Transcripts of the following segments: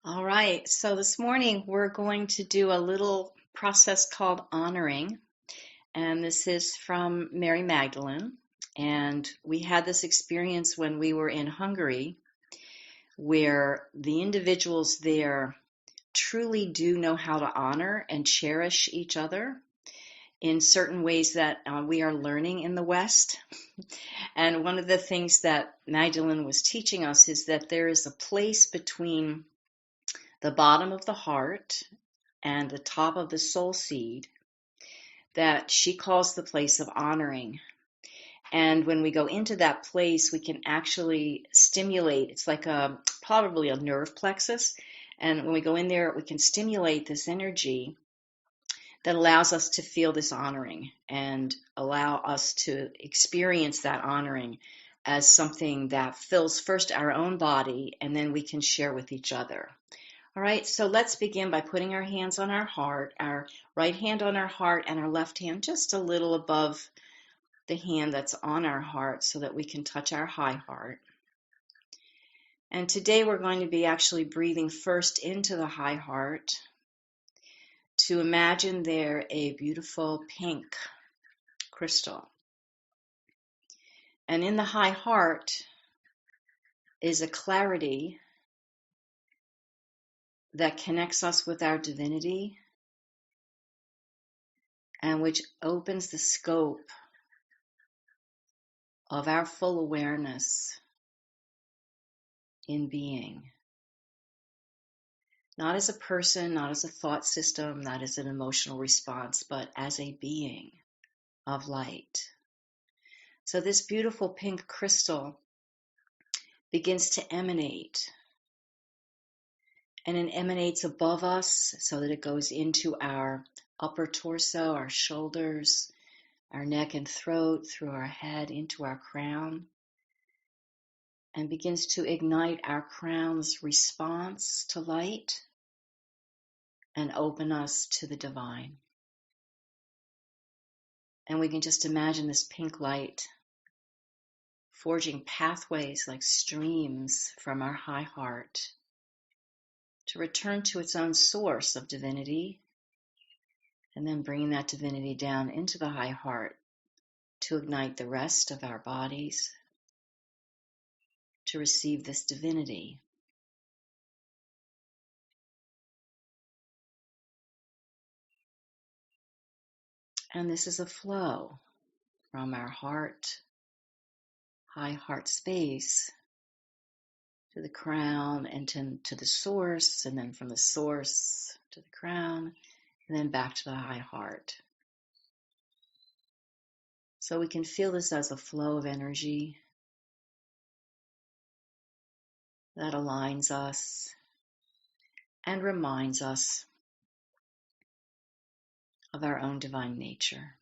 All right, so this morning we're going to do a little process called honoring, and this is from Mary Magdalene. And we had this experience when we were in Hungary, where the individuals there truly do know how to honor and cherish each other in certain ways that we are learning in the West. And one of the things that Magdalene was teaching us is that there is a place between the bottom of the heart and the top of the soul seed that she calls the place of honoring. And when we go into that place, we can actually stimulate. It's like probably a nerve plexus. And when we go in there, we can stimulate this energy that allows us to feel this honoring and allow us to experience that honoring as something that fills first our own body, and then we can share with each other. All right, so let's begin by putting our hands on our heart, our right hand on our heart and our left hand just a little above the hand that's on our heart so that we can touch our high heart. And today we're going to be actually breathing first into the high heart to imagine there a beautiful pink crystal. And in the high heart is a clarity that connects us with our divinity and which opens the scope of our full awareness in being. Not as a person, not as a thought system, not as an emotional response, but as a being of light. So this beautiful pink crystal begins to emanate, and it emanates above us so that it goes into our upper torso, our shoulders, our neck and throat, through our head, into our crown, and begins to ignite our crown's response to light and open us to the divine. And we can just imagine this pink light forging pathways like streams from our high heart to return to its own source of divinity, and then bringing that divinity down into the high heart to ignite the rest of our bodies to receive this divinity. And this is a flow from our heart, high heart space, to the crown and to the source, and then from the source to the crown, and then back to the high heart. So we can feel this as a flow of energy that aligns us and reminds us of our own divine nature.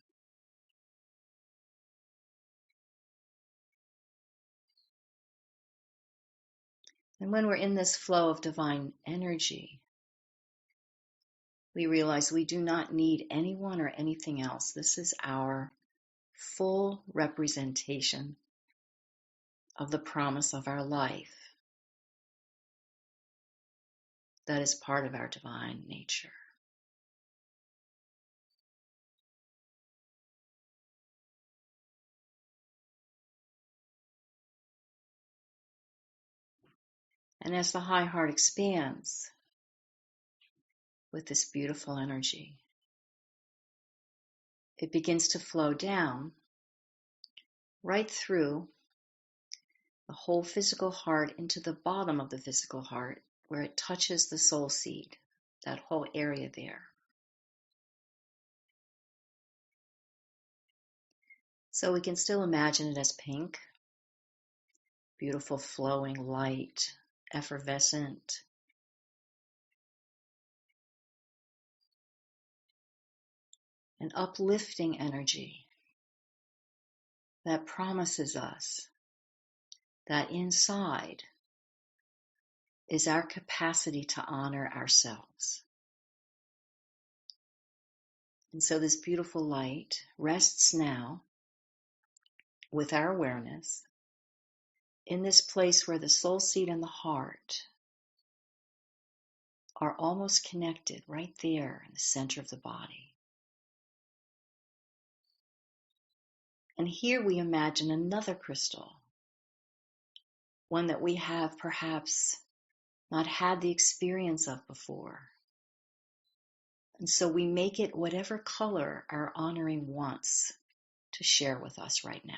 And when we're in this flow of divine energy, we realize we do not need anyone or anything else. This is our full representation of the promise of our life that is part of our divine nature. And as the high heart expands with this beautiful energy, it begins to flow down right through the whole physical heart into the bottom of the physical heart where it touches the soul seed, that whole area there. So we can still imagine it as pink, beautiful flowing light, effervescent. An uplifting energy that promises us that inside is our capacity to honor ourselves. And so this beautiful light rests now with our awareness in this place where the soul seed and the heart are almost connected right there in the center of the body. And here we imagine another crystal, one that we have perhaps not had the experience of before. And so we make it whatever color our honoring wants to share with us right now.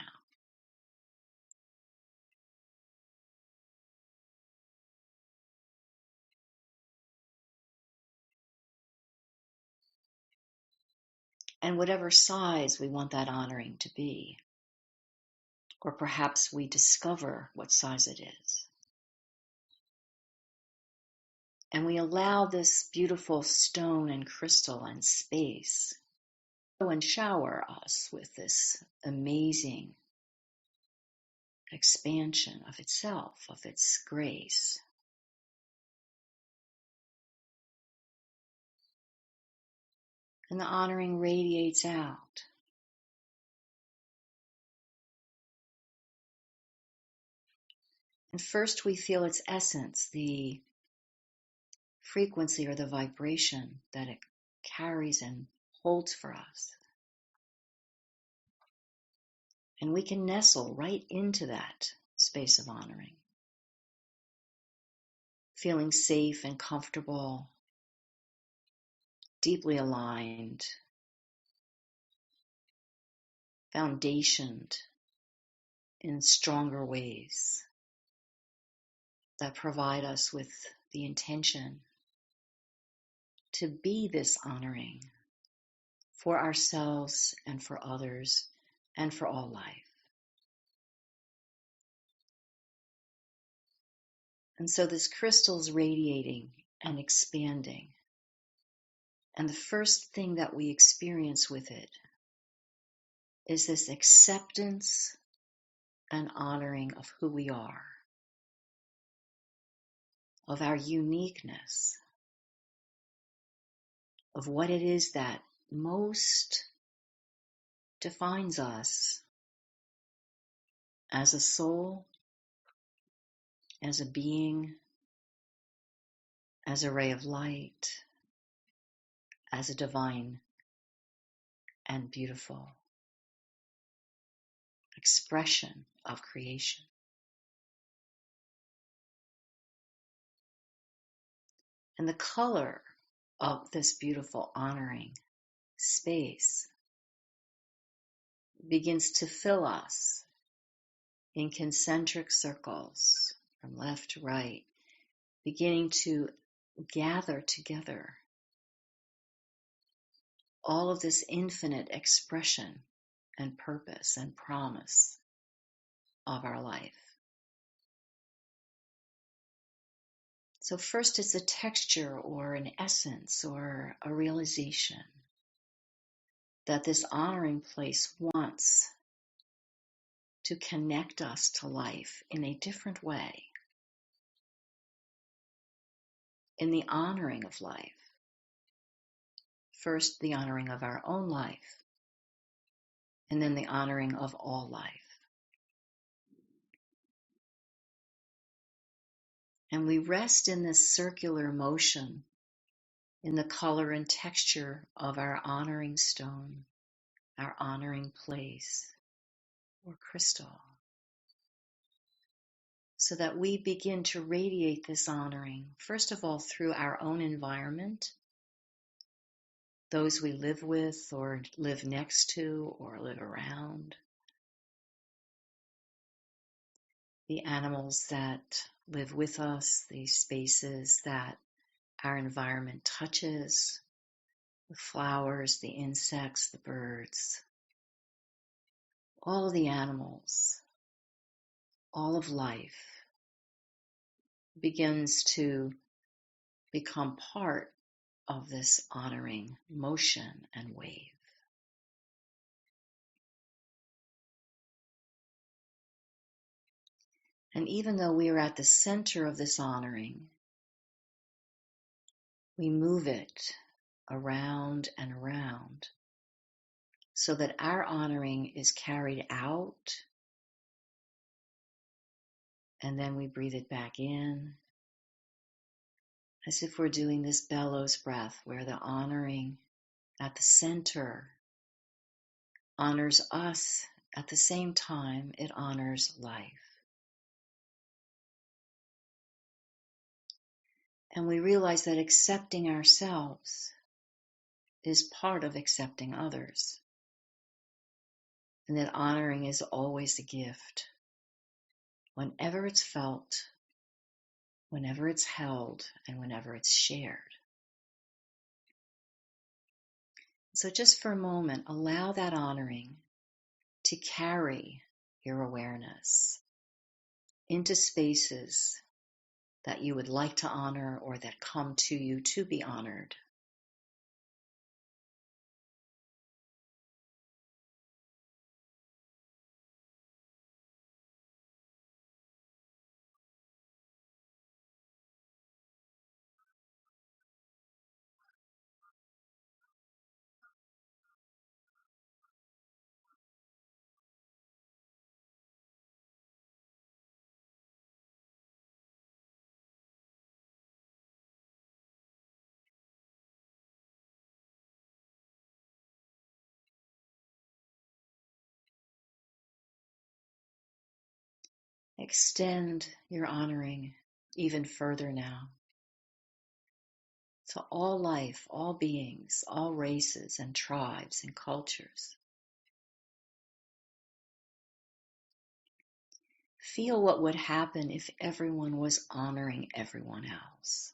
And whatever size we want that honoring to be. Or perhaps we discover what size it is. And we allow this beautiful stone and crystal and space to and shower us with this amazing expansion of itself, of its grace. And the honoring radiates out. And first we feel its essence, the frequency or the vibration that it carries and holds for us. And we can nestle right into that space of honoring, feeling safe and comfortable, deeply aligned, foundationed in stronger ways that provide us with the intention to be this honoring for ourselves and for others and for all life. And so this crystal's radiating and expanding. And the first thing that we experience with it is this acceptance and honoring of who we are, of our uniqueness, of what it is that most defines us as a soul, as a being, as a ray of light, as a divine and beautiful expression of creation. And the color of this beautiful honoring space begins to fill us in concentric circles from left to right, beginning to gather together all of this infinite expression and purpose and promise of our life. So first it's a texture or an essence or a realization that this honoring place wants to connect us to life in a different way, in the honoring of life. First, the honoring of our own life, and then the honoring of all life. And we rest in this circular motion, in the color and texture of our honoring stone, our honoring place, or crystal, so that we begin to radiate this honoring, first of all, through our own environment, those we live with or live next to or live around, the animals that live with us, the spaces that our environment touches, the flowers, the insects, the birds, all of the animals, all of life begins to become part of this honoring motion and wave. And even though we are at the center of this honoring, we move it around and around so that our honoring is carried out, and then we breathe it back in, as if we're doing this bellows breath where the honoring at the center honors us at the same time it honors life. And we realize that accepting ourselves is part of accepting others, and that honoring is always a gift. Whenever it's felt, whenever it's held, and whenever it's shared. So just for a moment, allow that honoring to carry your awareness into spaces that you would like to honor or that come to you to be honored. Extend your honoring even further now to all life, all beings, all races and tribes and cultures. Feel what would happen if everyone was honoring everyone else.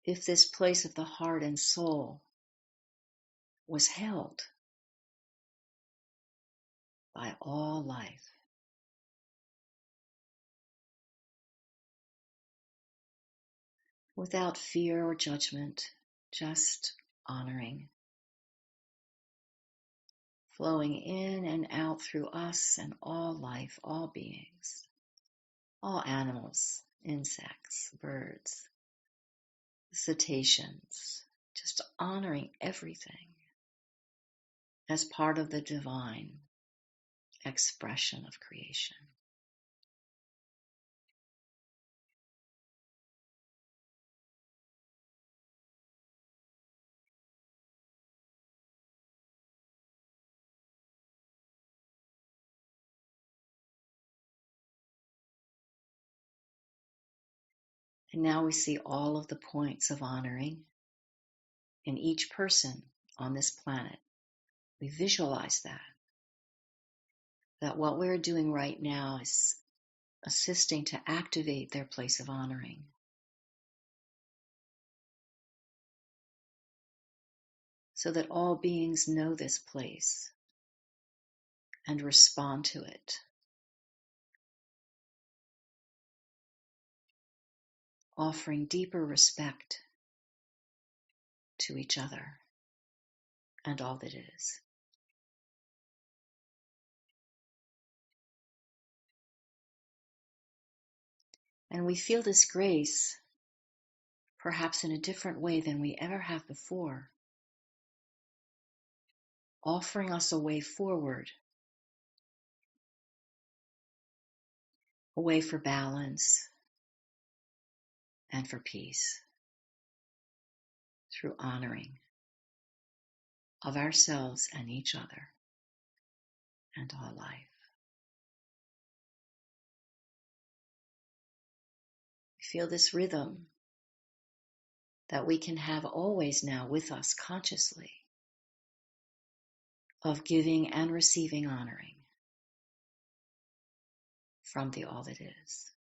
If this place of the heart and soul was held by all life. Without fear or judgment, just honoring, flowing in and out through us and all life, all beings, all animals, insects, birds, cetaceans, just honoring everything as part of the divine expression of creation. And now we see all of the points of honoring in each person on this planet. We visualize that what we're doing right now is assisting to activate their place of honoring. So that all beings know this place and respond to it, offering deeper respect to each other and all that is. And we feel this grace, perhaps in a different way than we ever have before, offering us a way forward, a way for balance and for peace through honoring of ourselves and each other and all life. Feel this rhythm that we can have always now with us consciously of giving and receiving honoring from the all that is.